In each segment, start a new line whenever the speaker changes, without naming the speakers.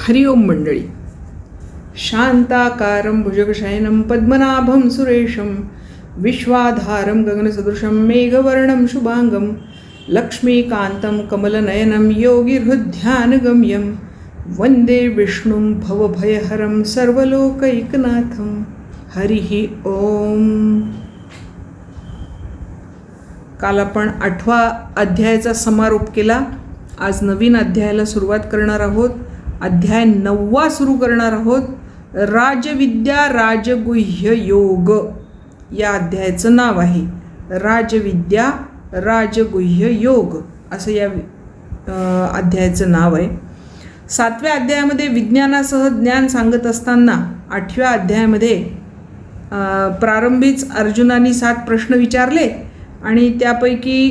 हरि ओम मंडळी. शांताकारं भुजगशयनं पद्मनाभं सुरेशं विश्वाधारं गगनसदृशं मेघवर्णं शुभांगं लक्ष्मीकान्तं कमलनयनं योगिहृद्ध्यानगम्यं वंदे विष्णुं भवभयहरं सर्वलोकैकनाथं. हरिः ओम. काल आपण 8व्या अध्यायाचा समारोप केला. आज नवीन अध्यायाला सुरुवात करणार आहोत. अध्याय 9वा सुरू करणार आहोत. राजविद्या राजगुह्य योग या अध्यायाचं नाव आहे. राजविद्या राजगुह्य योग असं या अध्यायाचं नाव आहे. 7व्या अध्यायामध्ये विज्ञानासह ज्ञान सांगत असताना 8व्या अध्यायामध्ये प्रारंभीच अर्जुनाने 7 प्रश्न विचारले आणि त्यापैकी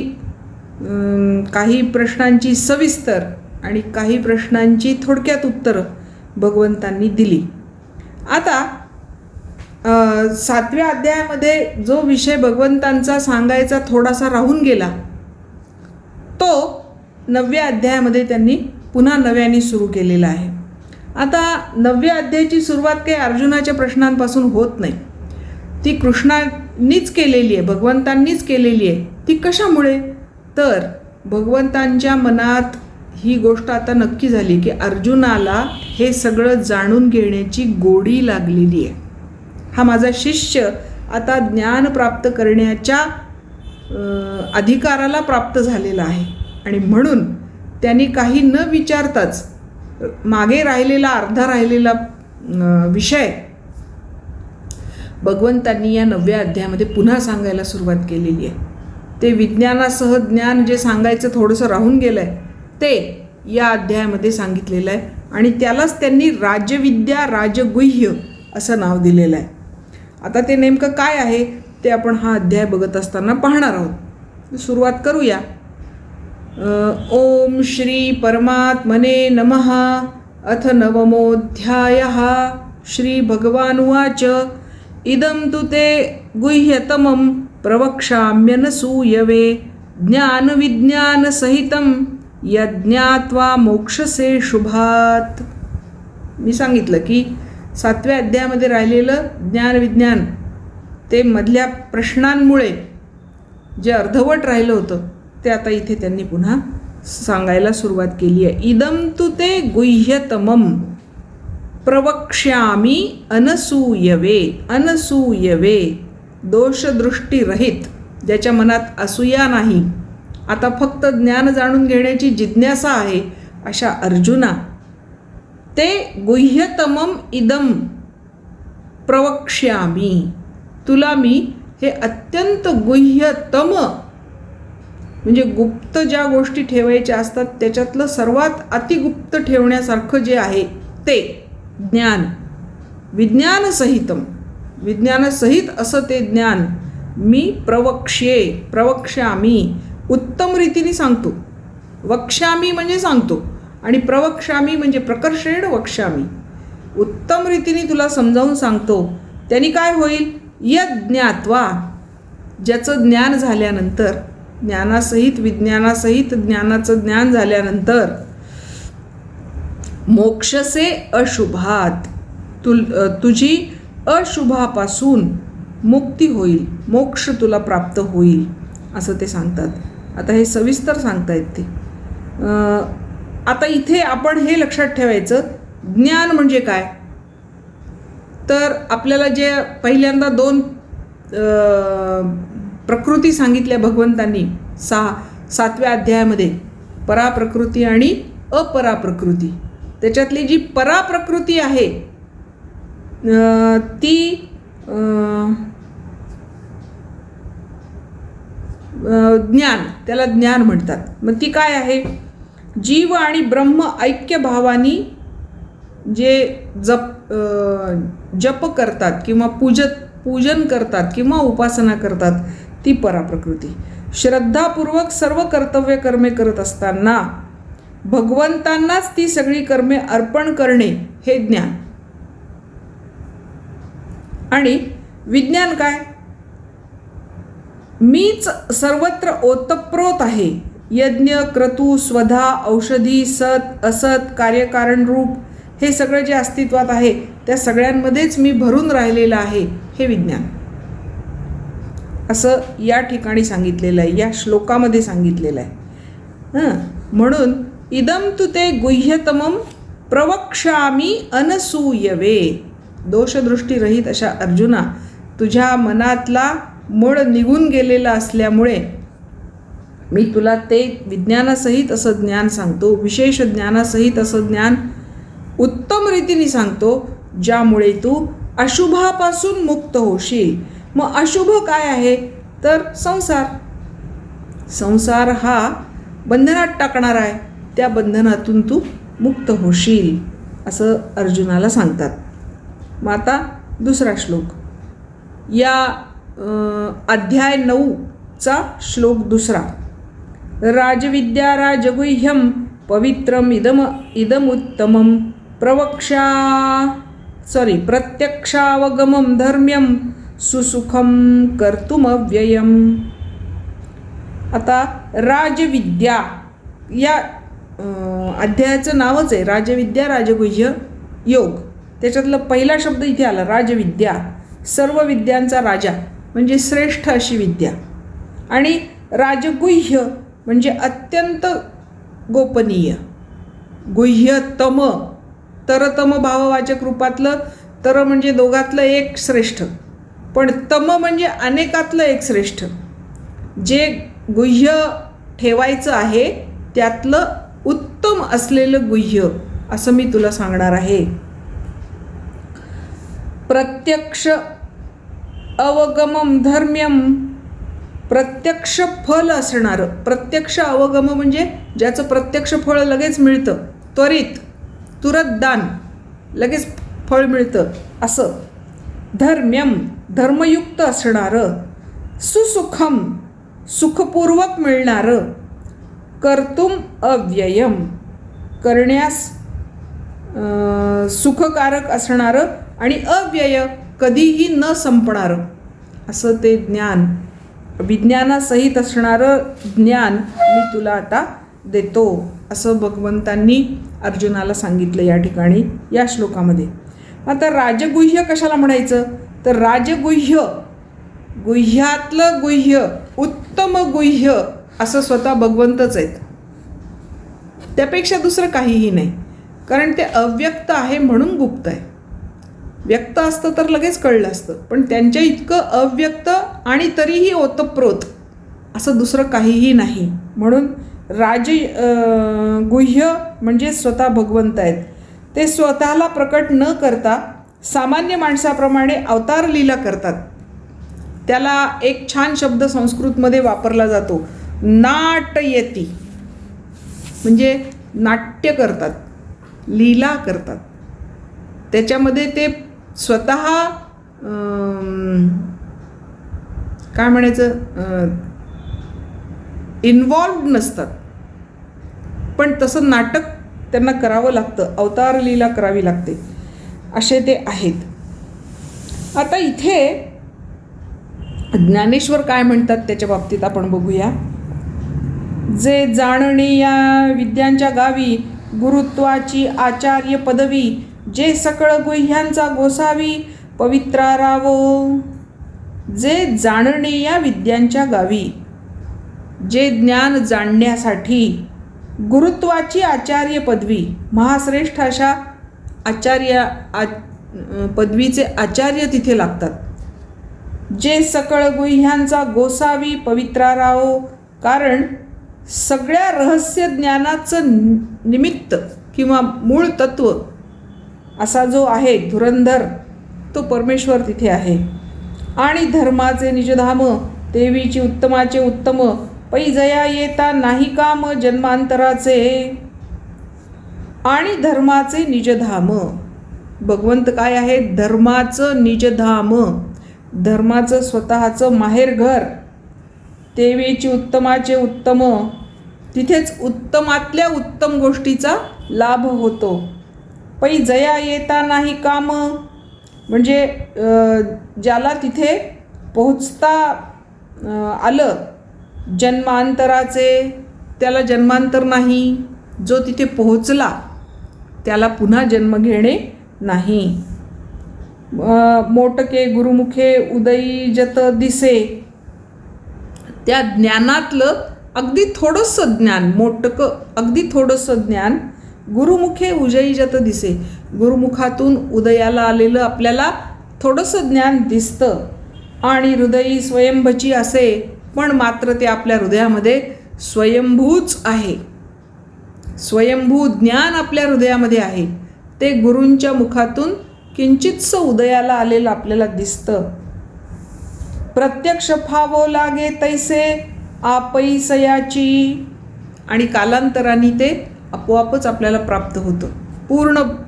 काही प्रश्नांची सविस्तर आणि काही प्रश्नांची थोडक्यात उत्तरं भगवंतांनी दिली. आता 7व्या अध्यायामध्ये जो विषय भगवंतांचा सांगायचा थोडासा राहून गेला तो 9व्या अध्यायामध्ये त्यांनी पुन्हा नव्याने सुरू केलेला आहे. आता 9व्या अध्यायाची सुरुवात काही अर्जुनाच्या प्रश्नांपासून होत नाही. ती कृष्णांनीच केलेली आहे, भगवंतांनीच केलेली आहे. ती कशामुळे? तर भगवंतांच्या मनात ही गोष्ट आता नक्की झाली की अर्जुनाला हे सगळं जाणून घेण्याची गोडी लागलेली आहे. हा माझा शिष्य आता ज्ञान प्राप्त करण्याच्या अधिकाराला प्राप्त झालेला आहे आणि म्हणून त्यांनी काही न विचारताच मागे राहिलेला अर्धा राहिलेला विषय भगवंतांनी या 9व्या अध्यायामध्ये पुन्हा सांगायला सुरुवात केलेली आहे. ते विज्ञानासह ज्ञान जे सांगायचं थोडंसं राहून गेलं आहे ते या अध्यायामध्ये सांगितलेलं आहे आणि त्यालाच त्यांनी राजविद्या राजगुह्य असं नाव दिलेलं आहे. आता ते नेमकं काय आहे ते आपण हा अध्याय बघत असताना पाहणार आहोत. सुरुवात करूया. ओम श्री परमात्मने नमः. अथ नवमोऽध्यायः. श्री भगवानुवाच इदं तु ते गुह्यतमं प्रवक्ष्याम्यनसूयवे ज्ञानविज्ञानसहितं यज्ञात्वा मोक्षसे शुभात. मी सांगितलं की 7व्या अध्यायामध्ये राहिलेलं ज्ञानविज्ञान ते मधल्या प्रश्नांमुळे जे अर्धवट राहिलं होतं ते आता इथे त्यांनी पुन्हा सांगायला सुरुवात केली आहे. इदं तु ते गुह्यतमं प्रवक्ष्यामि अनसूयवे. अनसूयवे दोषदृष्टीरहित, ज्याच्या मनात असूया नाही, आता फक्त ज्ञान जाणून घेण्याची जिज्ञासा आहे अशा अर्जुना, ते गुह्यतमम इदम प्रवक्ष्यामि. तुला मी हे अत्यंत गुह्यतम म्हणजे गुप्त ज्या गोष्टी ठेवायच्या असतात त्याच्यातलं सर्वात अतिगुप्त ठेवण्यासारखं जे आहे ते ज्ञान, विज्ञानसहितम, विज्ञानसहित असं ते ज्ञान मी प्रवक्ष्यामी उत्तम रीतीने सांगतो. वक्ष्यामी म्हणजे सांगतो आणि प्रवक्ष्यामी म्हणजे प्रकर्षेण वक्ष्यामी, उत्तम रीतीने तुला समजावून सांगतो. त्यांनी काय होईल? यज्ञात्वा, ज्याचं ज्ञान झाल्यानंतर, ज्ञानासहित विज्ञानासहित ज्ञानाचं ज्ञान झाल्यानंतर मोक्षसे अशुभात, तुझी अशुभापासून मुक्ती होईल, मोक्ष तुला प्राप्त होईल असं ते सांगतात. आता हे सविस्तर सांगतायत ते. आता इथे आपण हे लक्षात ठेवायचं, ज्ञान म्हणजे काय? तर आपल्याला जे पहिल्यांदा 2 प्रकृती सांगितल्या भगवंतांनी 7व्या अध्यायामध्ये, पराप्रकृती आणि अपराप्रकृती. त्याच्यातली जी पराप्रकृती आहे ती ज्ञान, त्याला ज्ञान म्हणतात. मग ती काय आहे? जीव आणि ब्रह्म ऐक्य भावानी जे जप करतात किंवा पूजन करतात किंवा उपासना करतात ती पराप्रकृती. श्रद्धापूर्वक सर्व कर्तव्य कर्मे करत असताना भगवंतांनाच ती सगळी कर्मे अर्पण करणे हे ज्ञान. आणि विज्ञान काय? मीच सर्वत्र ओतप्रोत आहे. यज्ञ क्रतू स्वधा औषधी सत असत कार्यकारण रूप हे सगळं जे अस्तित्वात आहे त्या सगळ्यांमध्येच मी भरून राहिलेलं आहे हे विज्ञान, असं या ठिकाणी सांगितलेलं आहे, या श्लोकामध्ये सांगितलेलं आहे. म्हणून इदम तु ते गुह्यतमं प्रवक्ष्यामि अनसूयवे. दोषदृष्टीरहित अशा अर्जुना, तुझ्या मनातला मूळ निघून गेलेला असल्यामुळे मी तुला ते विज्ञानासहित असं ज्ञान सांगतो, विशेष ज्ञानासहित असं ज्ञान उत्तम रीतीने सांगतो, ज्यामुळे तू अशुभापासून मुक्त होशील. मग अशुभ काय आहे तर संसार. संसार हा बंधनात टाकणार आहे, त्या बंधनातून तू मुक्त होशील असं अर्जुनाला सांगतात. मग आता दुसरा श्लोक, या अध्याय 9चा श्लोक दुसरा. राजविद्या राजगुह्यम पवित्रम इदमुत्तमं प्रत्यक्षावगमं धर्म्यं सुसुखं कर्तुमव्ययम्. आता राजविद्या या अध्यायाचं नावच आहे राजविद्या राजगुह्य योग. त्याच्यातला पहिला शब्द इथे आला राजविद्या, सर्व विद्यांचा राजा म्हणजे श्रेष्ठ अशी विद्या. आणि राजगुह्य म्हणजे अत्यंत गोपनीय. गुह्यतम, तरतम भाववाचक रूपातलं, तर म्हणजे दोघातलं एक श्रेष्ठ, पण तम म्हणजे अनेकातलं एक श्रेष्ठ. जे गुह्य ठेवायचं आहे त्यातलं उत्तम असलेलं गुह्य असं मी तुला सांगणार आहे. प्रत्यक्ष अवगमम धर्म्यम, प्रत्यक्ष फल असणारं. प्रत्यक्ष अवगम म्हणजे ज्याचं प्रत्यक्ष फळ लगेच मिळतं, त्वरित तुरंत लगेच फळ मिळतं असं. धर्म्यम धर्मयुक्त असणारं. सुसुखम सुखपूर्वक मिळणारं. कर्तुम अव्ययम करण्यास सुखकारक असणारं आणि अव्यय कधीही न संपणारं असं ते ज्ञान, विज्ञानासहित असणारं ज्ञान मी तुला आता देतो असं भगवंतांनी अर्जुनाला सांगितलं या ठिकाणी या श्लोकामध्ये. आता राजगुह्य कशाला म्हणायचं तर राजगुह्य, गुह्यातलं गुह्य, उत्तम गुह्य असं स्वतः भगवंतच आहेत. त्यापेक्षा दुसरं काहीही नाही, कारण ते अव्यक्त आहे म्हणून गुप्त आहे. व्यक्त असतं तर लगेच कळलं असतं, पण त्यांच्या इतकं अव्यक्त आणि तरीही ओतप्रोत असं दुसरं काहीही नाही. म्हणून गुह्य म्हणजे स्वतः भगवंत आहेत. ते स्वतःला प्रकट न करता सामान्य माणसाप्रमाणे अवतार लीला करतात. त्याला एक छान शब्द संस्कृतमध्ये वापरला जातो, नाटयती, म्हणजे नाट्य करतात, लीला करतात. त्याच्यामध्ये ते स्वतः काय म्हणायचं इन्व्हॉल्व्ड नसतात, पण तसं नाटक त्यांना करावं लागतं, अवतार लीला करावी लागते, असे ते आहेत. आता इथे ज्ञानेश्वर काय म्हणतात त्याच्या बाबतीत आपण बघूया. जे जाणणे या विद्यांच्या गावी गुरुत्वाची आचार्य पदवी, जे सकळ गुह्यांचा गोसावी पवित्रारावो. जे जाणणे या विद्यांच्या गावी, जे ज्ञान जाणण्यासाठी गुरुत्वाची आचार्य पदवी, महाश्रेष्ठ अशा पदवीचे आचार्य तिथे लागतात. जे सकळ गुह्यांचा गोसावी पवित्रारावो, कारण सगळ्या रहस्य ज्ञानाचं निमित्त किंवा मूळ तत्व असा जो आहे धुरंधर, तो परमेश्वर तिथे आहे. आणि धर्माचे निजधाम, देवीची उत्तमाचे उत्तम, पै जया येता नाही काम जन्मांतराचे. आणि धर्माचे निजधाम, भगवंत काय आहे धर्माचं निजधाम, धर्माचं स्वतःचं माहेरघर. देवीची उत्तमाचे उत्तम, तिथेच उत्तमातल्या उत्तम गोष्टीचा लाभ होतो. पै जया येता नाही काम, म्हणजे ज्याला तिथे पोहोचता आलं जन्मांतराचे, त्याला जन्मांतर नाही. जो तिथे पोहोचला त्याला पुन्हा जन्म घेणे नाही. मोटके गुरुमुखे उदयीजत दिसे, त्या ज्ञानातलं अगदी थोडंसं ज्ञान, मोटकं अगदी थोडंसं ज्ञान गुरुमुखे उजयीजत दिसे, गुरुमुखातून उदयाला आलेलं आपल्याला थोडंसं ज्ञान दिसतं आणि हृदयी स्वयंभची असे, पण मात्र ते आपल्या हृदयामध्ये स्वयंभूच आहे. स्वयंभू ज्ञान आपल्या हृदयामध्ये आहे, ते गुरूंच्या मुखातून किंचितसं उदयाला आलेलं आपल्याला दिसतं. प्रत्यक्ष फावो लागे तैसे आपैसयाची, आणि कालांतराने ते आपोआपच आपल्याला प्राप्त होतं.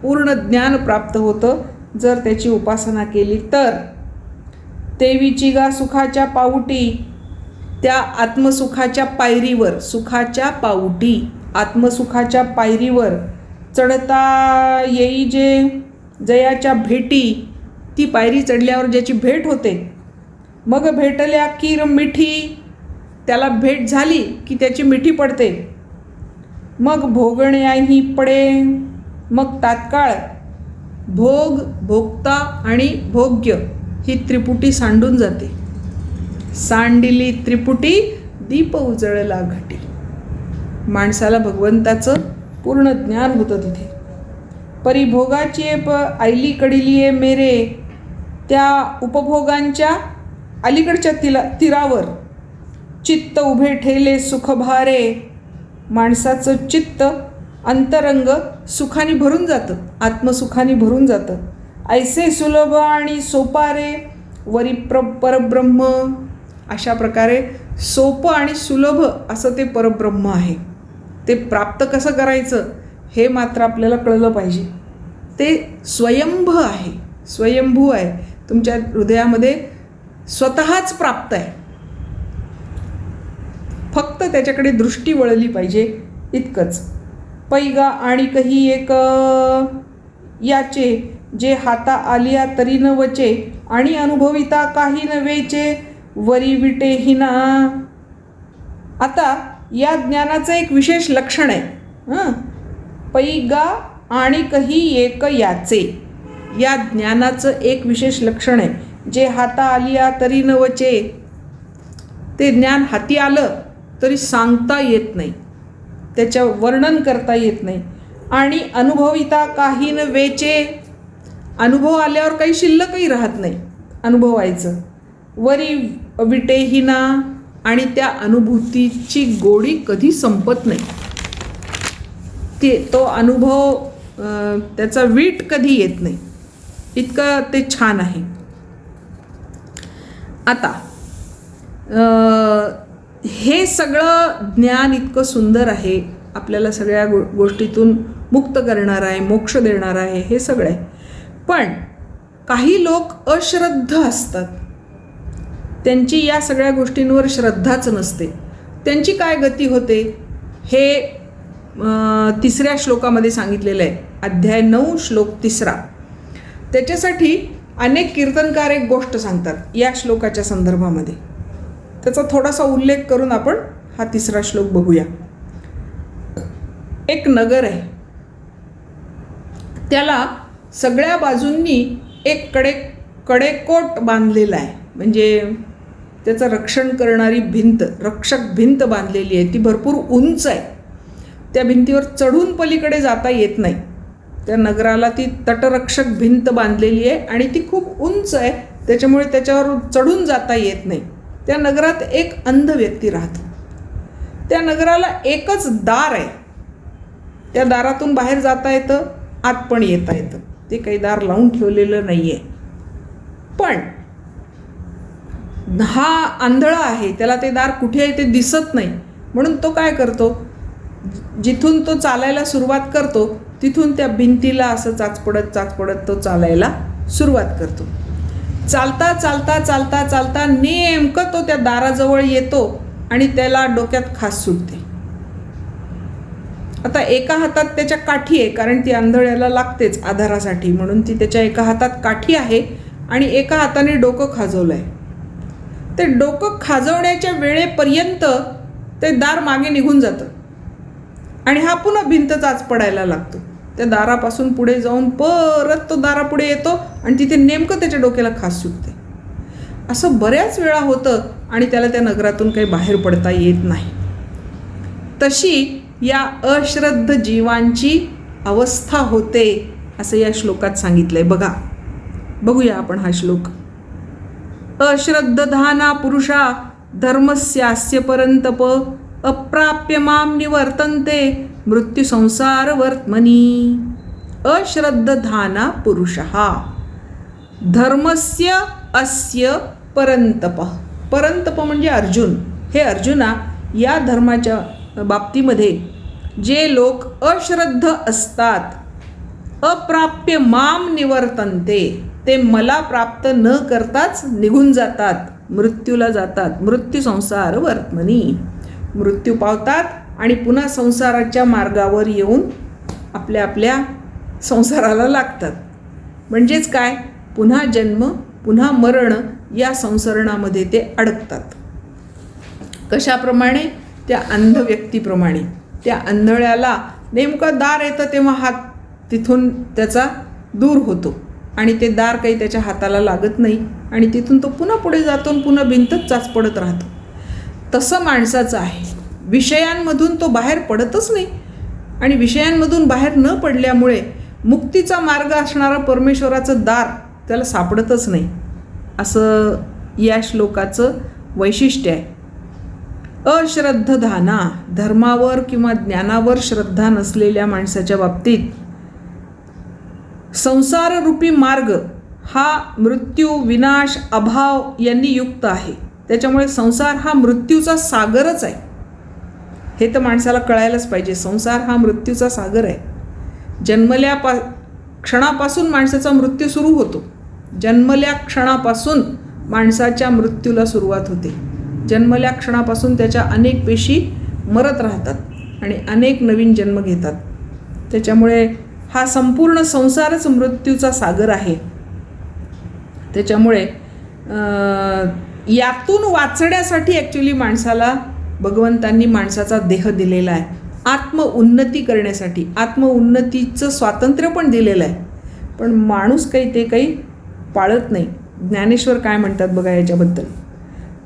पूर्ण ज्ञान प्राप्त होतं जर त्याची उपासना केली तर. तेवीची गा सुखाच्या पाऊटी, त्या आत्मसुखाच्या पायरीवर, सुखाच्या पाऊटी आत्मसुखाच्या पायरीवर चढता येई जे जयाच्या भेटी, ती पायरी चढल्यावर ज्याची भेट होते, मग भेटल्या कीर मिठी, त्याला भेट झाली की त्याची मिठी पडते. मग भोगण्याही पडे, मग तात्काळ भोग, भोगता आणि भोग्य ही त्रिपुटी सांडून जाते. सांडिली त्रिपुटी दीप उजळला घटी, माणसाला भगवंताचं पूर्ण ज्ञान होतं तिथे. परिभोगाची आईली कडीलिये मेरे, त्या उपभोगांच्या अलीकडच्या तीरावर चित्त उभे ठेले सुख भारे, माणसाचं चित्त अंतरंग सुखाने भरून जातं, आत्मसुखाने भरून जातं. ऐसे सुलभ आणि सोपारे वरी परब्रह्म, अशा प्रकारे सोपं आणि सुलभ असं ते परब्रह्म आहे. ते प्राप्त कसं करायचं हे मात्र आपल्याला कळलं पाहिजे. ते स्वयंभ आहे, स्वयंभू आहे, तुमच्या हृदयामध्ये स्वतःच प्राप्त आहे. फक्त त्याच्याकडे दृष्टी वळली पाहिजे, इतकंच. पैगा आणि कही एक याचे, जे हाता आलिया तरी न वचे, आणि अनुभविता काही न वेचे वरी विटे हिना. आता या ज्ञानाचं एक विशेष लक्षण आहे. पैगा आणि कही एक याचे, या ज्ञानाचं एक विशेष लक्षण आहे, जे हाता आलिया तरी न वचे. ते ज्ञान हाती आलं तरी सांगता येत नाही, त्याचं वर्णन करता येत नाही. आणि अनुभविता काही न वेचे, अनुभव आल्यावर काही शिल्लकही राहत नाही अनुभवायचं. वरी विटेहिना, आणि त्या अनुभूतीची गोडी कधी संपत नाही. तो अनुभव त्याचा वीट कधी येत नाही, इतकं ते छान आहे. आता हे सगळं ज्ञान इतकं सुंदर आहे, आपल्याला सगळ्या गोष्टीतून मुक्त करणार आहे, मोक्ष देणार आहे, हे सगळं आहे. पण काही लोक अश्रद्ध असतात, त्यांची या सगळ्या गोष्टींवर श्रद्धाच नसते. त्यांची काय गती होते हे 3ऱ्या श्लोकामध्ये सांगितलेलं आहे. अध्याय 9 श्लोक 3. त्याच्यासाठी अनेक कीर्तनकार एक गोष्ट सांगतात या श्लोकाच्या संदर्भामध्ये. त्याचा थोडासा उल्लेख करून आपण हा 3रा श्लोक बघूया. एक नगर आहे, त्याला सगळ्या बाजूंनी एक कडेकोट बांधलेला आहे, म्हणजे त्याचं रक्षण करणारी भिंत, रक्षक भिंत बांधलेली आहे. ती भरपूर उंच आहे, त्या भिंतीवर चढून पलीकडे जाता येत नाही. त्या नगराला ती तटरक्षक भिंत बांधलेली आहे आणि ती खूप उंच आहे, त्याच्यामुळे त्याच्यावर चढून जाता येत नाही. त्या नगरात एक अंध व्यक्ती राहतो. त्या नगराला एकच दार आहे, त्या दारातून बाहेर जाता येतं, आत पण येता येतं. ते काही दार लावून ठेवलेलं नाही आहे. पण हा आंधळा आहे, त्याला ते दार कुठे आहे ते दिसत नाही. म्हणून तो काय करतो, जिथून तो चालायला सुरुवात करतो तिथून त्या भिंतीला असं चाचपडत तो चालायला सुरुवात करतो. चालता चालता चालता चालता नेमकं तो त्या दाराजवळ येतो आणि त्याला डोक्यात खास सुटते. आता एका हातात त्याच्या काठी आहे, कारण ती आंधळ्याला लागतेच आधारासाठी, म्हणून ती त्याच्या एका हातात काठी आहे आणि एका हाताने डोकं खाजवलं आहे. ते डोकं खाजवण्याच्या वेळेपर्यंत ते दार मागे निघून जातं आणि हा पुन्हा भिंत चाच पडायला लागतो. त्या दारापासून पुढे जाऊन परत तो दारापुढे येतो आणि तिथे नेमकं त्याच्या डोक्याला खास सुटते. असं बऱ्याच वेळा होतं आणि त्याला त्या नगरातून काही बाहेर पडता येत नाही. तशी या अश्रद्ध जीवांची अवस्था होते असं या श्लोकात सांगितलंय. बघूया आपण हा श्लोक. अश्रद्धधाना पुरुषा धर्मस्यास्य परंतप अप्राप्य माम निवर्तन्ते मृत्यू संसार वर्त्मनी. अश्रद्धधाना पुरुषः धर्मस्य अस्य परंतप. परंतप म्हणजे अर्जुन. हे अर्जुना, या धर्माच्या बाबतीमध्ये जे लोक अश्रद्ध असतात, अप्राप्य माम निवर्तन्ते, ते मला प्राप्त न करताच निघून जातात, मृत्यूला जातात. मृत्यू संसार वर्त्मनी, मृत्यू पावतात आणि पुन्हा संसाराच्या मार्गावर येऊन आपल्या आपल्या संसाराला लागतात. म्हणजेच काय, पुन्हा जन्म पुन्हा मरण या संसरणामध्ये ते अडकतात. कशाप्रमाणे? त्या अंध व्यक्तीप्रमाणे. त्या आंधळ्याला नेमकं दार येतं तेव्हा हात तिथून त्याचा दूर होतो आणि ते दार काही त्याच्या हाताला लागत नाही आणि तिथून तो पुन्हा पुढे जातो आणि पुन्हा भिंतच चाचपडत राहतो. तसं माणसाचं आहे. विषयांमधून तो बाहेर पडतच नाही आणि विषयांमधून बाहेर न पडल्यामुळे मुक्तीचा मार्ग असणारा परमेश्वराचं दार त्याला सापडतच नाही. असं या श्लोकाचं वैशिष्ट्य आहे. अश्रद्धधाना, धर्मावर किंवा ज्ञानावर श्रद्धा नसलेल्या माणसाच्या बाबतीत संसाररूपी मार्ग हा मृत्यू, विनाश, अभाव यांनी युक्त आहे. त्याच्यामुळे संसार हा मृत्यूचा सागरच आहे. हे तर माणसाला कळायलाच पाहिजे. संसार हा मृत्यूचा सागर आहे. क्षणापासून माणसाचा मृत्यू सुरू होतो. जन्मल्या क्षणापासून माणसाच्या मृत्यूला सुरुवात होते. जन्मल्या क्षणापासून त्याच्या अनेक पेशी मरत राहतात आणि अनेक नवीन जन्म घेतात. त्याच्यामुळे हा संपूर्ण संसारच मृत्यूचा सागर आहे. त्याच्यामुळे यातून वाचण्यासाठी ॲक्च्युली माणसाला भगवंतांनी माणसाचा देह दिलेला आहे. आत्मउन्नती करण्यासाठी. आत्मउन्नतीचं स्वातंत्र्य पण दिलेलं आहे. पण माणूस काही पाळत नाही. ज्ञानेश्वर काय म्हणतात बघा याच्याबद्दल.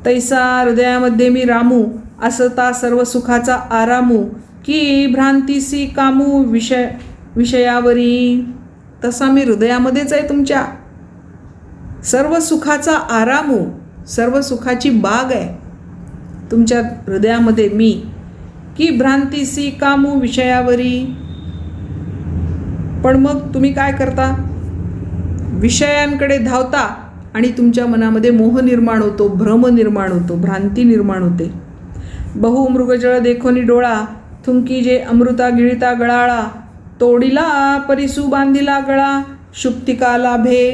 तैसा हृदयामध्ये मी रामू, असता सर्व सुखाचा आरामू, की भ्रांतीसी कामू विषयावरी. तसा मी हृदयामध्येच आहे तुमच्या, सर्व सुखाचा आरामू, सर्व सुखाची बाग आहे तुमच्या हृदयामध्ये मी. की भ्रांतीसी कामू विषयावरी. पण मग तुम्ही काय करता? विषयांकडे धावता आणि तुमच्या मनामध्ये मोह निर्माण होतो, भ्रम निर्माण होतो, भ्रांती निर्माण होते. बहु मृगजळ देखोनी डोळा, थुंकी जे अमृता गिळिता गळाळा, तोडीला परिसू बांधिला गळा, शुप्तिका लाभे.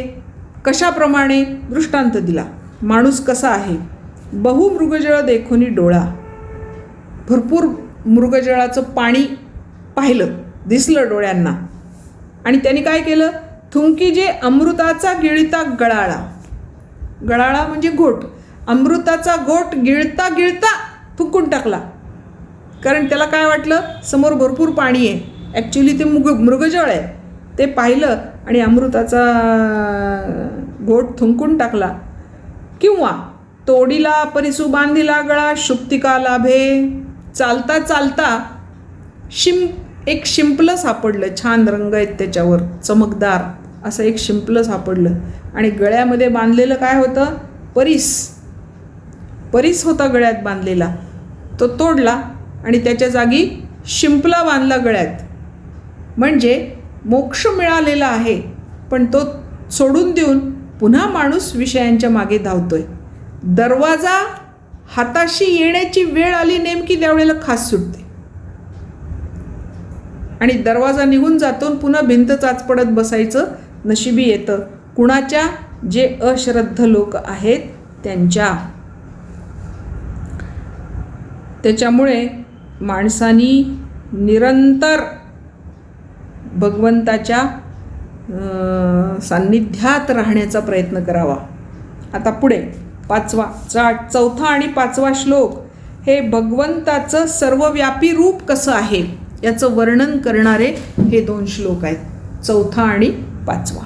कशाप्रमाणे? दृष्टांत दिला. माणूस कसा आहे? बहु मृगजळ देखोनी डोळा. भरपूर मृगजळाचं पाणी पाहिलं, दिसलं डोळ्यांना आणि त्यांनी काय केलं? थुंकी जे अमृताचा गिळता गळाळा. गळाळा म्हणजे घोट. अमृताचा घोट गिळता गिळता थुंकून टाकला. कारण त्याला काय वाटलं, समोर भरपूर पाणी आहे. ॲक्च्युली ते मृगजळ आहे. ते पाहिलं आणि अमृताचा घोट थुंकून टाकला. किंवा तोडीला परिसू बांधिला गळा, शुप्तिका लाभे. चालता चालता एक शिंपलं सापडलं. छान रंग आहेत त्याच्यावर, चमकदार असं एक शिंपलं सापडलं आणि गळ्यामध्ये बांधलेलं काय होतं? परीस होता गळ्यात बांधलेला. तो तोडला आणि त्याच्या जागी शिंपला बांधला गळ्यात. म्हणजे मोक्ष मिळालेला आहे, पण तो सोडून देऊन पुन्हा माणूस विषयांच्या मागे धावतोय. दरवाजा हाताशी येण्याची वेळ आली नेमकी त्यावेळेला खास सुटते आणि दरवाजा निघून जातो. पुन्हा भिंत चाचपडत बसायचं नशिबी येतं. कुणाच्या? जे अश्रद्ध लोक आहेत त्यांच्या. त्याच्यामुळे माणसानी निरंतर भगवंताच्या सान्निध्यात राहण्याचा प्रयत्न करावा. आता पुढे चौथा आणि 5वा श्लोक हे भगवंताचं सर्वव्यापी रूप कसं आहे याचं वर्णन करणारे हे 2 श्लोक आहेत, 4था आणि 5वा.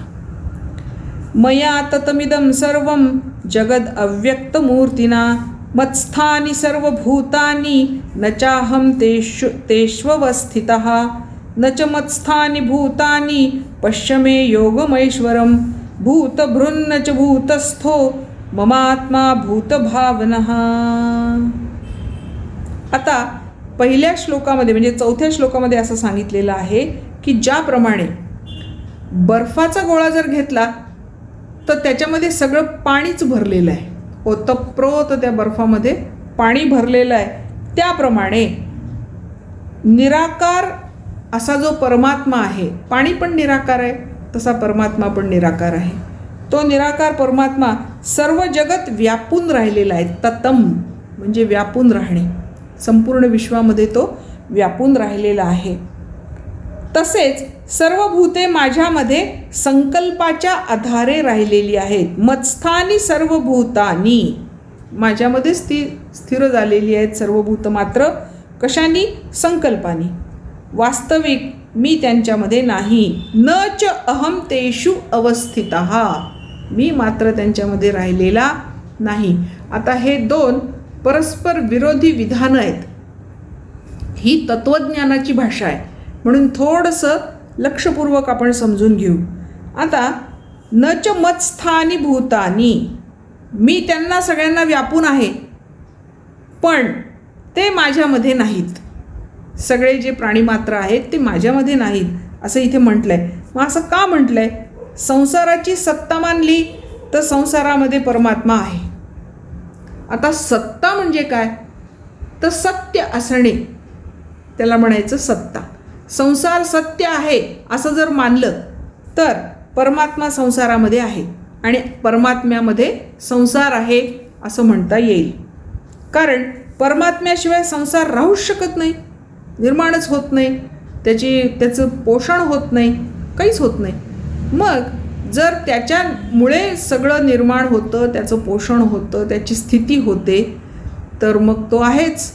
मया ततमिदं सर्वं जगद अव्यक्तमूर्तिना मत्स्थानि सर्वभूतानि न चाहं तेष्वस्थितः न च मत्स्थानि भूतानि पश्य मे योगमैश्वरं भूतभृन्न च भूतस्थो ममात्मा भूतभावनः. आता पहिल्या श्लोकामध्ये म्हणजे 4थ्या श्लोकामध्ये असं सांगितलेलं आहे की ज्याप्रमाणे बर्फाचा गोळा जर घेतला तर त्याच्यामध्ये सगळं पाणीच भरलेलं आहे, ओतप्रोत त्या बर्फामध्ये पाणी भरलेलं आहे, त्याप्रमाणे निराकार असा जो परमात्मा आहे, पाणी पण निराकार आहे तसा परमात्मा पण निराकार आहे. तो निराकार परमात्मा सर्व जगत व्यापून राहिलेला आहे. ततम म्हणजे व्यापून राहणे, संपूर्ण विश्वामध्ये तो व्यापून राहिलेला आहे. तसेच सर्व भूते माझ्यामध्ये संकल्पाच्या आधारे राहिलेली आहेत. मत्स्थानी सर्व भूतानी, माझ्यामध्येच ती स्थिर झालेली आहेत सर्व भूत, मात्र कशानी? संकल्पानी. वास्तविक मी त्यांच्यामध्ये नाही. न च अहम तेषु अवस्थितः, मी मात्र त्यांच्यामध्ये राहिलेला नाही. आता हे 2 परस्पर विरोधी विधानं आहेत. ही तत्त्वज्ञानाची भाषा आहे म्हणून थोडंसं लक्षपूर्वक आपण समजून घेऊ. आता न च मत्स्थानी भूतानी, मी त्यांना सगळ्यांना व्यापून आहे पण ते माझ्यामध्ये नाहीत. सगळे जे प्राणीमात्र आहेत ते माझ्यामध्ये नाहीत असं इथे म्हटलं आहे. मग असं का म्हटलं आहे? संसाराची सत्ता मानली तर संसारामध्ये परमात्मा आहे. आता सत्ता म्हणजे काय? तर सत्य असणे, त्याला म्हणायचं सत्ता. संसार सत्य आहे असं जर मानलं तर परमात्मा संसारामध्ये आहे आणि परमात्म्यामध्ये संसार आहे असं म्हणता येईल. कारण परमात्म्याशिवाय संसार राहूच शकत नाही, निर्माणच होत नाही, त्याचं पोषण होत नाही, काहीच होत नाही. मग जर त्याच्यामुळे सगळं निर्माण होतं, त्याचं पोषण होतं, त्याची स्थिती होते, तर मग तो आहेच.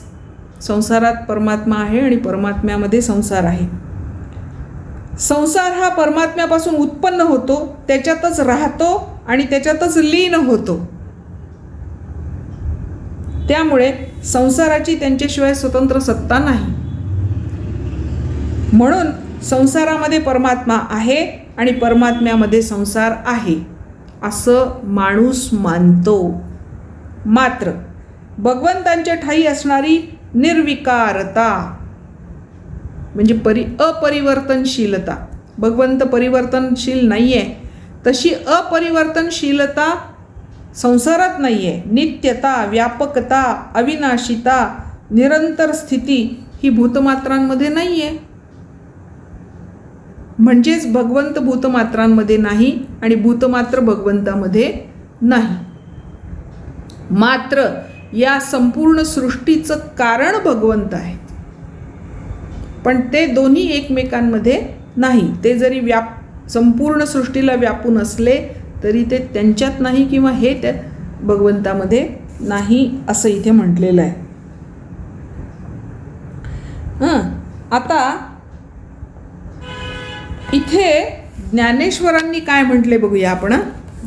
संसारात परमात्मा आहे आणि परमात्म्यामध्ये संसार आहे. संसार हा परमात्म्यापासून उत्पन्न होतो, त्याच्यातच राहतो आणि त्याच्यातच लीन होतो. त्यामुळे संसाराची त्यांच्याशिवाय स्वतंत्र सत्ता नाही. म्हणून संसारामध्ये परमात्मा आहे आणि परमात्म्यामध्ये संसार आहे असं माणूस मानतो. मात्र भगवंतांच्या ठायी असणारी निर्विकारता म्हणजे अपरिवर्तनशीलता, भगवंत परिवर्तनशील नाही आहे तशी अपरिवर्तनशीलता संसारात नाही आहे. नित्यता, व्यापकता, अविनाशिता, निरंतर स्थिती ही भूतमात्रांमध्ये नाही आहे. म्हणजेच भगवंत भूतमात्रांमध्ये नाही आणि भूतमात्र भगवंतामध्ये नाही. मात्र या संपूर्ण सृष्टीचं कारण भगवंत आहे, पण ते दोन्ही एकमेकांमध्ये नाही. ते जरी संपूर्ण सृष्टीला व्यापून असले तरी ते त्यांच्यात नाही किंवा हे त्या भगवंतामध्ये नाही असं इथे म्हटलेलं आहे. आता इथे ज्ञानेश्वरांनी काय म्हटले बघूया आपण.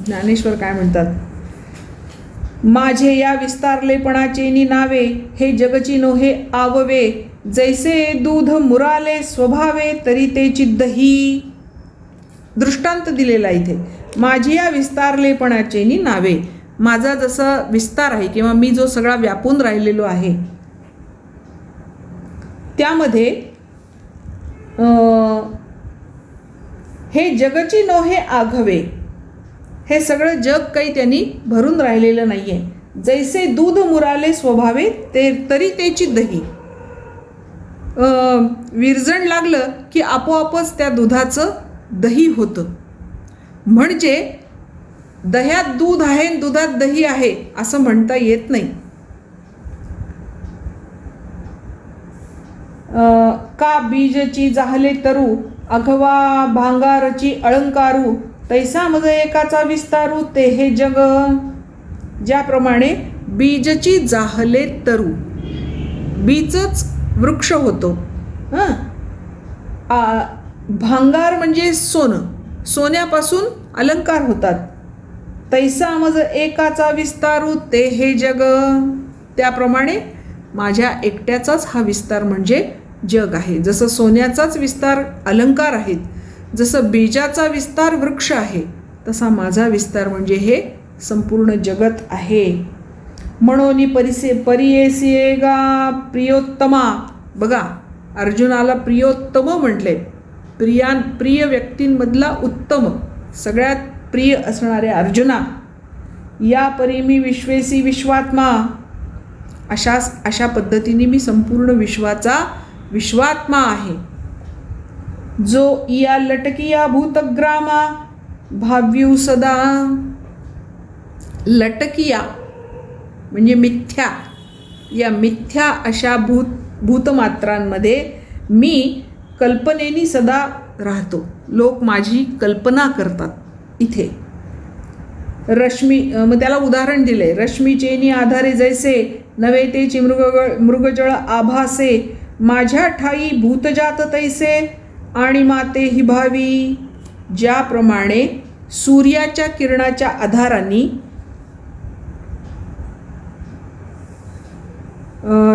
ज्ञानेश्वर काय म्हणतात? माझे या विस्तारलेपणाचे नावे हे जगची नोहे आववे, जैसे दूध मुराले स्वभावे तरी तेची दही. दृष्टांत दिलेला इथे. माझी या विस्तारलेपणाचे नावे, माझा जसा विस्तार आहे किंवा मी जो सगळा व्यापून राहिलेलो आहे त्यामध्ये हे जगची नोहे आघवे, हे सगळं जग काही त्यांनी भरून राहिलेलं नाही आहे. जैसे दूध मुराले स्वभावे तरी त्याची दही. विरजण लागलं की आपोआपच त्या दुधाचं दही होतं. म्हणजे दह्यात दूध आहे, दुधात दही आहे असं म्हणता येत नाही. का बीजची जाहले तरू अघवा भांगारची अलंकारू, तैसा मज एकाचा विस्तारू ते हे जग. ज्याप्रमाणे बीजची जाहले तरू, बीजच वृक्ष होतो भांगार म्हणजे सोनं, सोन्यापासून अलंकार होतात. तैसा मज एकाचा विस्तारू ते हे जग, त्याप्रमाणे माझ्या एकट्याचाच हा विस्तार म्हणजे जग आहे. जसं सोन्याचाच विस्तार अलंकार आहेत, जसं बीजाचा विस्तार वृक्ष आहे, तसा माझा विस्तार म्हणजे हे संपूर्ण जगत आहे. म्हणून परियेसिएगा प्रियोत्तमा. बघा, अर्जुनाला प्रियोत्तम म्हटले. प्रिय व्यक्तींमधला उत्तम, सगळ्यात प्रिय असणारे अर्जुना. या परी मी विश्वेसी विश्वात्मा. अशा पद्धतीने मी संपूर्ण विश्वाचा विश्वात्मा आहे. जो या लटकिया भूतग्रामा भाव्यू सदा. लटकिया म्हणजे मिथ्या, या मिथ्या अशा भूतमात्रांमध्ये मी कल्पनेनी सदा राहतो. लोक माझी कल्पना करतात. इथे रश्मी, मग त्याला उदाहरण दिले. रश्मीचेनी आधारे जैसे नवे तेची मृगजळ आभासे. माझ्या ठाई भूतजात तैसे आणि माते ही भावी. ज्याप्रमाणे सूर्याच्या किरणाच्या आधाराने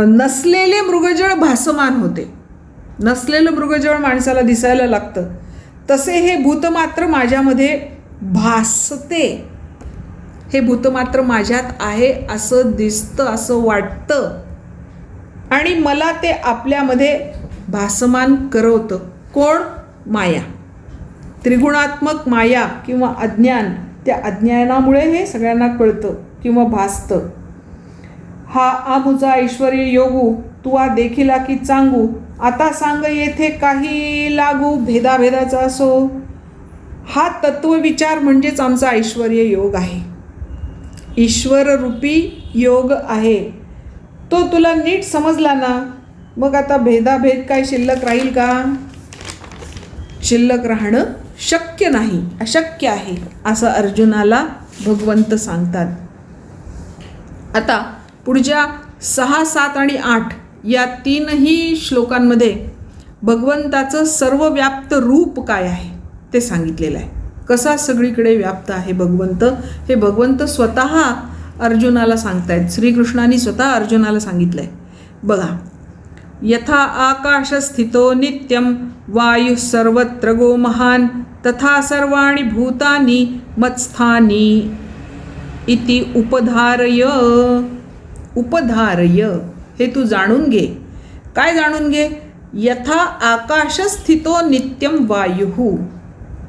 नसलेले मृगजळ भासमान होते. नसलेलं मृगजळ माणसाला दिसायला लागतं, तसे हे भूतमात्र माझ्यामध्ये भासते. हे भूतमात्र माझ्यात आहे असं दिसतं, असं वाटतं, आणि मला ते आपल्यामध्ये भासमान करवतं. कोण? माया, त्रिगुणात्मक माया किंवा अज्ञान. त्या अज्ञानामुळे हे सगळ्यांना कळतं किंवा भासतं. हा आमुचा ऐश्वर्य योगू तुवा देखिला की चांगू. आता सांग येथे काही लागू भेदाभेदाचा असो. हा तत्वविचार म्हणजेच आमचा ऐश्वर्य योग आहे, ईश्वररूपी योग आहे. तो तुला नीट समजला ना, मग आता भेदाभेद काय शिल्लक राहील का? शिल्लक राहणं शक्य नाही, अशक्य आहे, असं अर्जुनाला भगवंत सांगतात. आता पुढच्या 6, 7 आणि 8 या 3ही श्लोकांमध्ये भगवंताचं सर्वव्याप्त रूप काय आहे ते सांगितलेलं आहे. कसा सगळीकडे व्याप्त आहे भगवंत, हे भगवंत स्वतः अर्जुनाला सांगतायत. श्रीकृष्णाने स्वतः अर्जुनाला सांगितलं आहे. बघा, यथा आकाश स्थितो नित्यम वायु सर्वत्र गो महान तथा सर्वाणि भूतानि मत्स्थानी इति उपधारय. उपधारय हे तू जाणून घे. काय जाणून घे? यथा आकाश स्थितो नित्यम वायु.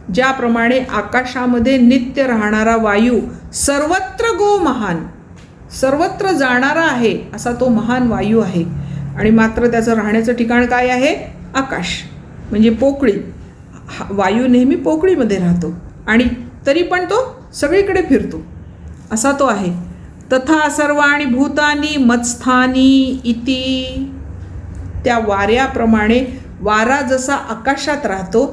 ज्याप्रमाणे आकाशामध्ये नित्य राहणारा वायू सर्वत्र गो महान, सर्वत्र जाणारा आहे असा तो महान वायू आहे. आणि मात्र त्याचं राहण्याचं ठिकाण काय आहे? आकाश म्हणजे पोकळी. वायू नेहमी पोकळीमध्ये राहतो आणि तरी पण तो सगळीकडे फिरतो, असा तो आहे. तथा सर्वाणि भूतानि मत्स्थानी इति. त्या वाऱ्याप्रमाणे वारा जसा आकाशात राहतो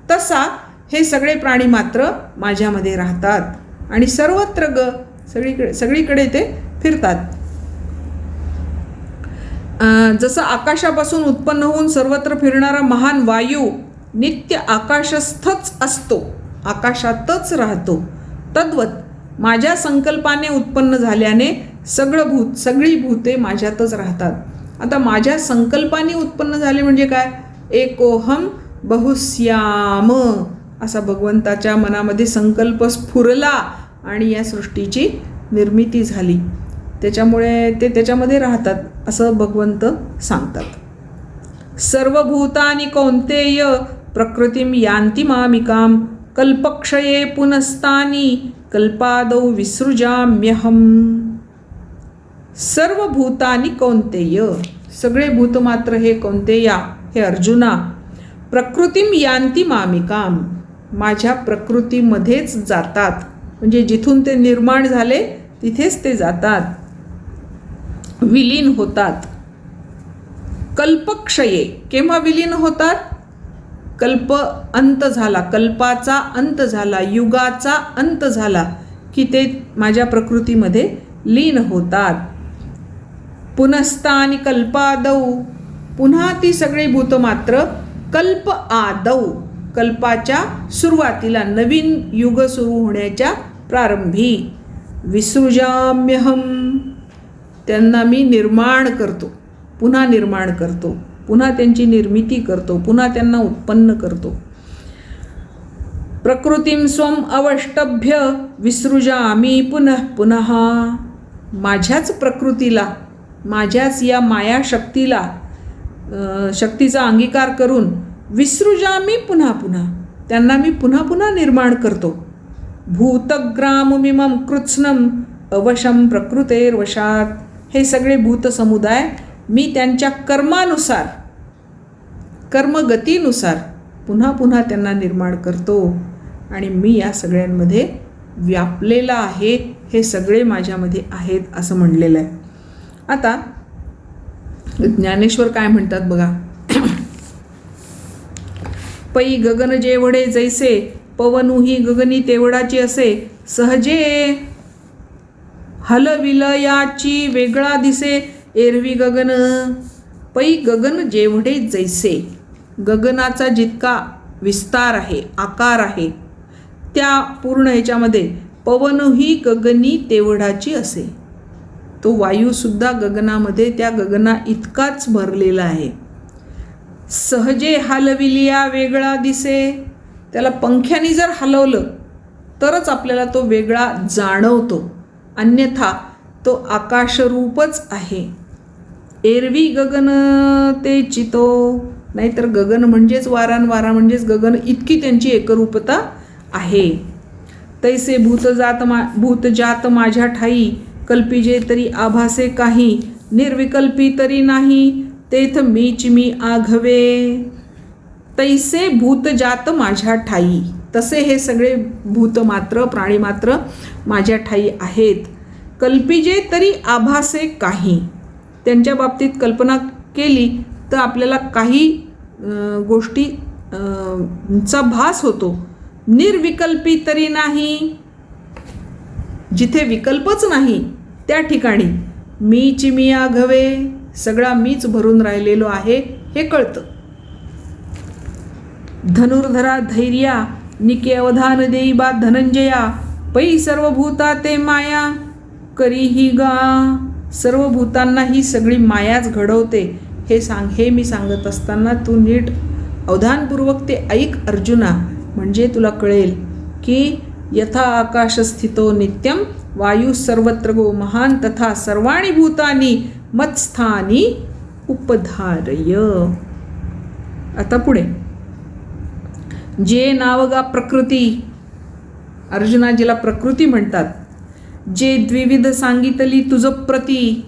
तसा हे सगळे प्राणी मात्र माझ्यामध्ये राहतात आणि सर्वत्र सगळीकडे ते फिरतात. जसं आकाशापासून उत्पन्न होऊन सर्वत्र फिरणारा महान वायू नित्य आकाशस्थच असतो, आकाशातच राहतो, तद्वत माझ्या संकल्पाने उत्पन्न झाल्याने सगळी भूते माझ्यातच राहतात. आता माझ्या संकल्पाने उत्पन्न झाले म्हणजे काय? एकोहम बहुश्याम असा भगवंताच्या मनामध्ये संकल्प स्फुरला आणि या सृष्टीची निर्मिती झाली. त्याच्यामुळे ते त्याच्यामध्ये राहतात असं भगवंत सांगतात. सर्वभूतानि कौंतेय प्रकृतिम यान्ति मामिकाम कल्पक्षये पुनस्तानि कल्पादौ विसृजाम्यहम. सर्व भूतानि कौंतेय, सगळे भूतमात्र हे कौंतेया, हे अर्जुना, प्रकृतिम यान्ति मामिकाम, माझ्या प्रकृतीमध्येच जातात. म्हणजे जिथून ते निर्माण झाले तिथेच ते जातात, विलीन होतात. कल्पक्षये, केव्हा विलीन होतात? कल्प अंत झाला, कल्पाचा अंत झाला, युगाचा अंत झाला की ते माझ्या प्रकृतीमध्ये लीन होतात. पुनस्तानि कल्पादौ, पुन्हा ती सगळी भूतमात्र कल्प आदौ, कल्पाच्या सुरुवातीला, नवीन युग सुरू होण्याच्या प्रारंभी. विसृजाम्यहम, त्यांना मी निर्माण करतो, पुन्हा निर्माण करतो, पुन्हा त्यांची निर्मिती करतो, पुन्हा त्यांना उत्पन्न करतो. प्रकृतीं स्वम अवष्टभ्य विसृजामी पुनः पुनः, माझ्याच प्रकृतीला, माझ्याच या माया शक्तीला, शक्तीचा अंगीकार करून विसृजामी पुन्हा पुन्हा, त्यांना मी पुन्हा पुन्हा निर्माण करतो. भूतग्राममिमं कृत्स्नम अवशम प्रकृतेर्वशात, हे सगळे भूतसमुदाय मी त्यांच्या कर्मानुसार, कर्मगतीनुसार पुन्हा पुन्हा त्यांना निर्माण करतो आणि मी या सगळ्यांमध्ये व्यापलेला आहे, हे सगळे माझ्यामध्ये आहेत असं म्हणलेलं आहे. आता ज्ञानेश्वर काय म्हणतात बघा. पै गगन जेवढे जैसे, पवनुही गगनी तेवढाची असे, सहजे हलविलयाची वेगळा दिसे एरवी गगन. पै गगन जेवढे जैसे, गगनाचा जितका विस्तार आहे, आकार आहे, त्या पूर्ण ह्याच्यामध्ये पवनही गगनी तेवढाची असे. तो वायूसुद्धा गगनामध्ये त्या गगना इतकाच भरलेला आहे. सहजे हलविलिया वेगळा दिसे, त्याला पंख्याने जर हलवलं तरच आपल्याला तो वेगळा जाणवतो, अन्यथा तो आकाशरूपच आहे. एरवी गगन ते चितो, नाहीतर गगन म्हणजेच वारा, वारा म्हणजेच गगन, इतकी त्यांची एकरूपता आहे. तैसे भूतजात माझ्या ठाई, कल्पिजे तरी आभासे काही, निर्विकल्पी तरी नाही, तेथ मीच मी आघवे. तैसे भूतजात माझ्या ठाई, तसे हे सगळे भूतमात्र, प्राणीमात्र माझ्या ठाई आहेत. कल्पिजे तरी आभासे काही, त्यांच्या बाबतीत कल्पना केली तर आपल्याला काही गोष्टी चा भास होतो. निर्विकल्पी तरी नाही, जिथे विकल्पच नाही त्या ठिकाणी मीच मी आघवे, सगळा मीच भरून राहिलेलो आहे हे कळतं. धनुर्धरा धैर्या, निके अवधान देई बा धनंजया, पै सर्वभूता ते माया करीही गा. सर्व भूतांना ही सगळी मायाच घडवते हे मी सांगत असताना तू नीट अवधानपूर्वक ते ऐक अर्जुना, म्हणजे तुला कळेल की यथा आकाशस्थितो नित्यम वायू सर्वत्र गो महान, तथा सर्वाणि भूतानि मत्स्थानी उपधारय. आता पुढे जे नावगा प्रकृती, अर्जुना जिला प्रकृती म्हणतात, जे द्विविध सांगितली तुझ प्रती.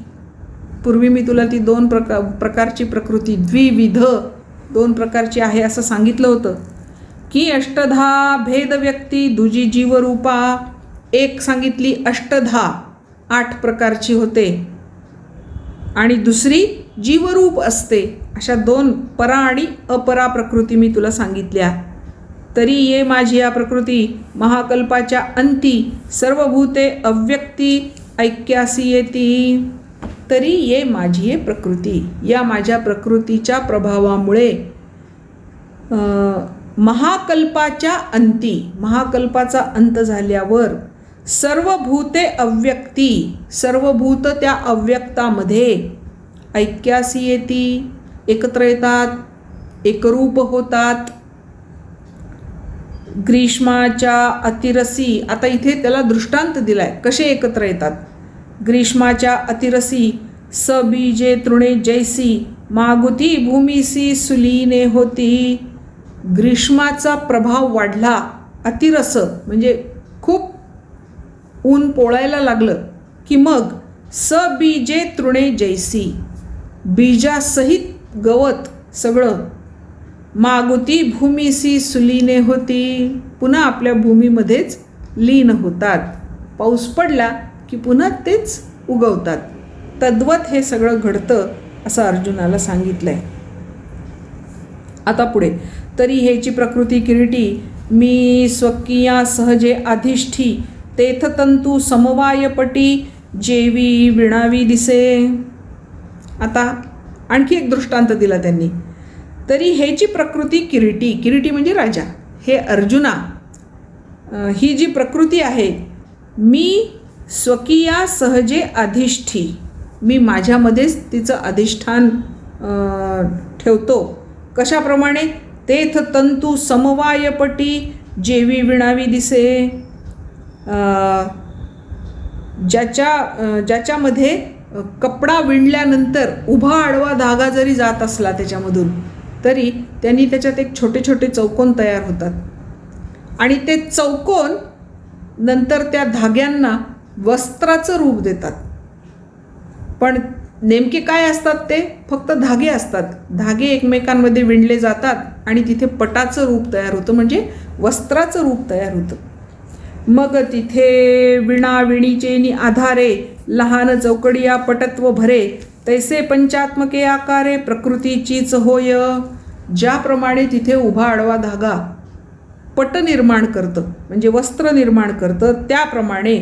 पूर्वी मी तुला ती दोन प्रकारची प्रकृती, द्विविध दोन प्रकारची आहे असं सांगितलं होतं की अष्टधा भेद व्यक्ती दुजी जीवरूपा. एक सांगितली अष्टधा, 8 प्रकारची होते, आणि दुसरी जीवरूप असते. अशा 2 परा आणि अपरा प्रकृती मी तुला सांगितल्या. तरी ये माझी या प्रकृती महाकल्पाच्या अंती, सर्वभूते अव्यक्ती ऐक्यासी येती. तरी ये माझी ये प्रकृती, या माझ्या प्रकृतीच्या प्रभावामुळे महाकल्पाच्या अंती, महाकल्पाचा अंत झाल्यावर सर्व भूते अव्यक्ती, सर्व भूत त्या अव्यक्तामध्ये ऐक्यासी येती, एकत्र येतात, एकरूप होतात. ग्रीष्माच्या अतिरसी, आता इथे त्याला दृष्टांत दिलाय कसे एकत्र येतात. ग्रीष्माच्या अतिरसी सबीजे तृणे जैसी, मागुती भूमीसी सुलीने होती. ग्रीष्माचा प्रभाव वाढला, अतिरस म्हणजे खूप ऊन पोळायला लागलं की मग सबीजे तृणे जैसी, बीजासहित गवत सगळं मागुती भूमीसी सुलीने होती, पुन्हा आपल्या भूमीमध्येच लीन होतात. पाऊस पडला की पुन्हा तेच उगवतात. तद्वत हे सगळं घडतं असं अर्जुनाला सांगितलंय. आता पुढे तरी हेची प्रकृती किरीटी, मी स्वकीया सहजे अधिष्ठी, तेथतंतू समवायपटी, जेवी विणावी दिसे. आता आणखी एक दृष्टांत दिला त्यांनी. तरी हेची प्रकृती किरीटी, किरीटी म्हणजे राजा, हे अर्जुना, ही जी प्रकृती आहे, मी स्वकीया सहजे अधिष्ठी, मी माझ्यामध्येच तिचं अधिष्ठान ठेवतो. कशाप्रमाणे? तेथ तंतू समवायपटी जेवी विणावी दिसे, ज्याच्यामध्ये कपडा विणल्यानंतर उभा आडवा धागा जरी जात असला त्याच्यामधून, तरी त्यांनी त्याच्यात एक छोटे छोटे चौकोन तयार होतात आणि ते चौकोन नंतर त्या धाग्यांना वस्त्राचं रूप देतात. पण नेमके काय असतात? ते फक्त धागे असतात. धागे एकमेकांमध्ये विणले जातात आणि तिथे पटाचं रूप तयार होतं, म्हणजे वस्त्राचं रूप तयार होतं. मग तिथे विणा विणीचेनी आधारे लहान चौकडिया पटत्व भरे, तैसे पंचात्मके आकारे प्रकृतीचीच होय. ज्याप्रमाणे तिथे उभा आडवा धागा पट निर्माण करतं, म्हणजे वस्त्र निर्माण करतं, त्याप्रमाणे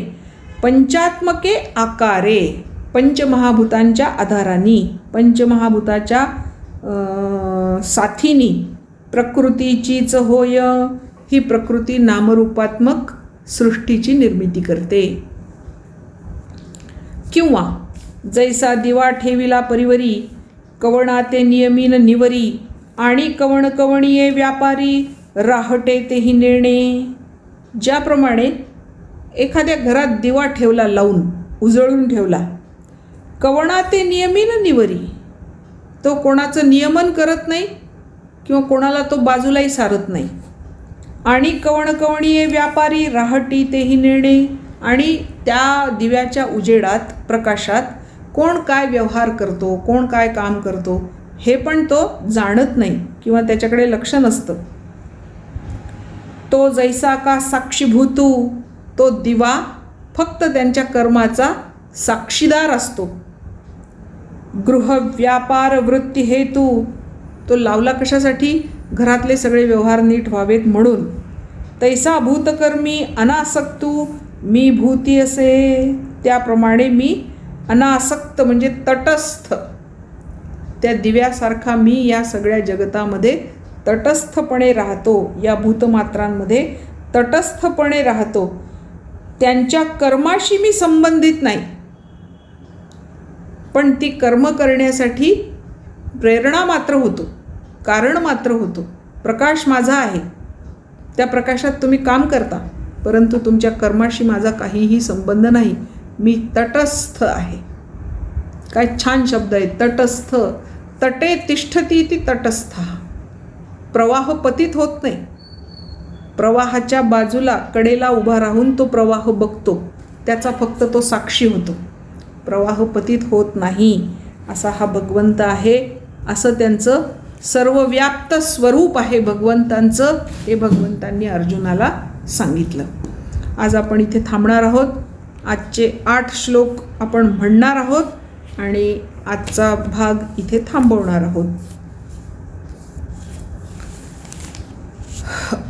पंचात्मके आकारे, पंचमहाभूतांच्या आधाराने, पंचमहाभूताच्या साथीनी प्रकृतीचीच होय. ही प्रकृती नामरूपात्मक सृष्टीची निर्मिती करते. किंवा जैसा दिवा ठेविला परिवरी, कवणाते नियमीन निवरी, आणि कवण कवणीये व्यापारी, राहटे तेही नेणे. ज्याप्रमाणे एखाद्या घरात दिवा ठेवला, लावून उजळून ठेवला, कवणाते नियमीन निवरी, तो कोणाचं नियमन करत नाही किंवा कोणाला तो बाजूलाही सारत नाही. आणि कवण कवणीये व्यापारी, राहटी तेही नेणे, आणि त्या दिव्याच्या उजेडात, प्रकाशात कोण काय व्यवहार करतो, कोण काय काम करतो, हे पण तो जाणत नाही किंवा त्याच्याकडे लक्ष नसतं. तो जैसा का साक्षीभूतू, तो दिवा फक्त त्यांच्या कर्माचा साक्षीदार असतो. गृह व्यापार वृत्ती हेतू, तो लावला कशासाठी? घरातले सगळे व्यवहार नीट व्हावेत म्हणून. तैसा भूतकर्मी अनासक्तू, मी भूती असे, त्याप्रमाणे मी अनासक्त म्हणजे तटस्थ, त्या दिव्यासारखा मी या सगळ्या जगतामध्ये तटस्थपणे राहतो, या भूतमात्रांमध्ये तटस्थपणे राहतो. त्यांच्या कर्माशी मी संबंधित नाही, पण ती कर्म करण्यासाठी प्रेरणा मात्र होतो, कारण मात्र होतो. प्रकाश माझा आहे, त्या प्रकाशात तुम्ही काम करता, परंतु तुमच्या कर्माशी माझा काहीही संबंध नाही. मी तटस्थ आहे. काय छान शब्द आहे, तटस्थ. तटे तिष्ठती ती तटस्थ. प्रवाह पतित होत नाही, प्रवाहाच्या बाजूला कडेला उभा राहून तो प्रवाह बघतो, त्याचा फक्त तो साक्षी होतो. प्रवाह पतित होत नाही, असा हा भगवंत आहे, असं त्यांचं सर्वव्याप्त स्वरूप आहे भगवंतांचं, हे भगवंतांनी अर्जुनाला सांगितलं. आज आपण इथे थांबणार आहोत. आजचे 8 श्लोक आपण म्हणणार आहोत आणि आजचा भाग इथे थांबवणार आहोत.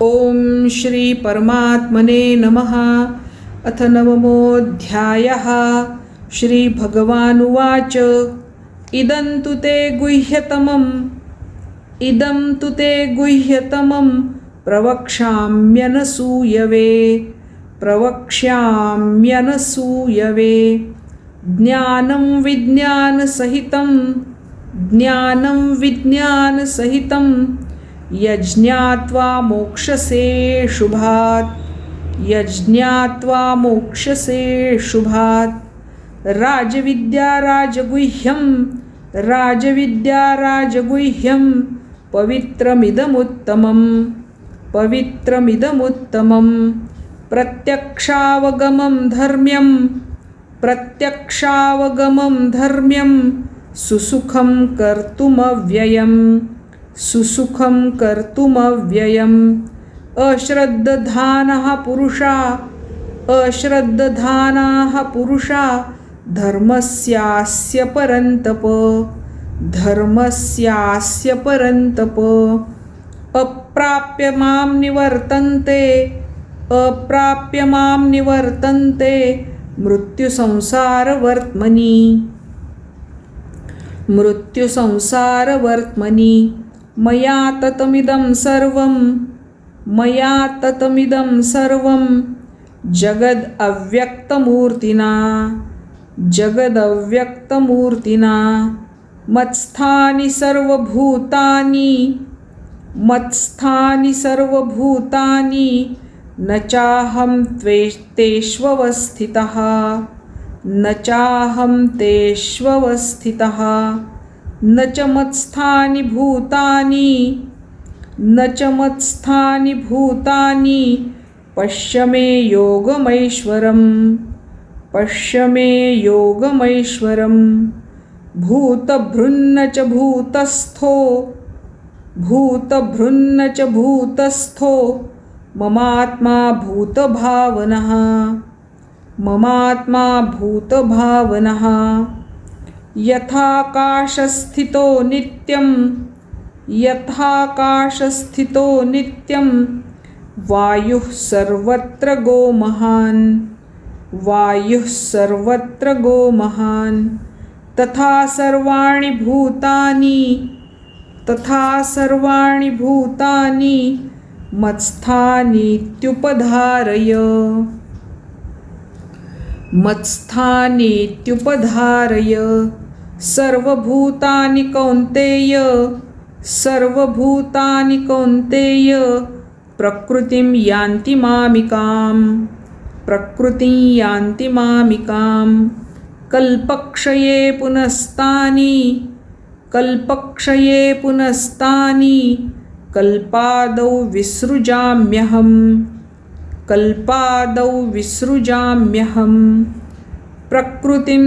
ओम श्री परमात्मने नमः. अथ नवमोऽध्यायः. श्री भगवानुवाच इदं तु ते गुह्यतमं प्रवक्ष्याम्यनसूयवे ज्ञानं विज्ञानसहितं यज्ञात्वा मोक्षसे शुभात् राजविद्या राजगुह्यं पवित्रमिदमुत्तमं प्रत्यक्षावगमं धर्म्यं सुसुखं कर्तुमव्ययम् अश्रद्धानाः पुरुषा धर्मस्यास्य परन्तप अप्राप्य मां निवर्तन्ते मृत्युसंसारवर्त्मनि मया ततमिदं सर्वं मया ततमिदं सर्वं जगद अव्यक्तमूर्तिना जगदव्यक्तमूर्तिना मत्स्थानि सर्वभूतानि न चाहं तेष्वस्थितः न चाहं तेष्वस्थितः न च मत्स्थानि भूतानि पश्य मे योगमैश्वरम् भूतभृन्न च भूतस्थो ममात्मा भूतभावनः यथाकाशस्थितो नित्यं वायुः सर्वत्र गो महान् तथा सर्वाणि भूतानि मत्स्थानीत्युपधारय सर्वभूतानि कौन्तेय प्रकृतिं यान्ति मामिकाम् कल्पक्षये पुनस्तानि कल्पादौ विसृजाम्यहम् प्रकृतिं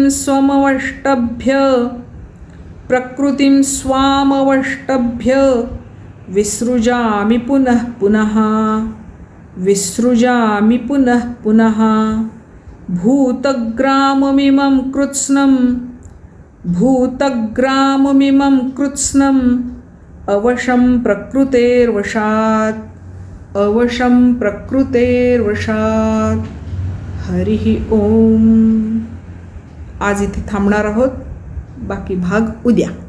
स्वामवष्टभ्य विसृजामि पुनः भूतग्राममिमं कृत्स्नम् अवशं प्रकृतेर्वशात् हरिः ओम. आज इथे थांबणार आहोत, बाकी भाग उद्या.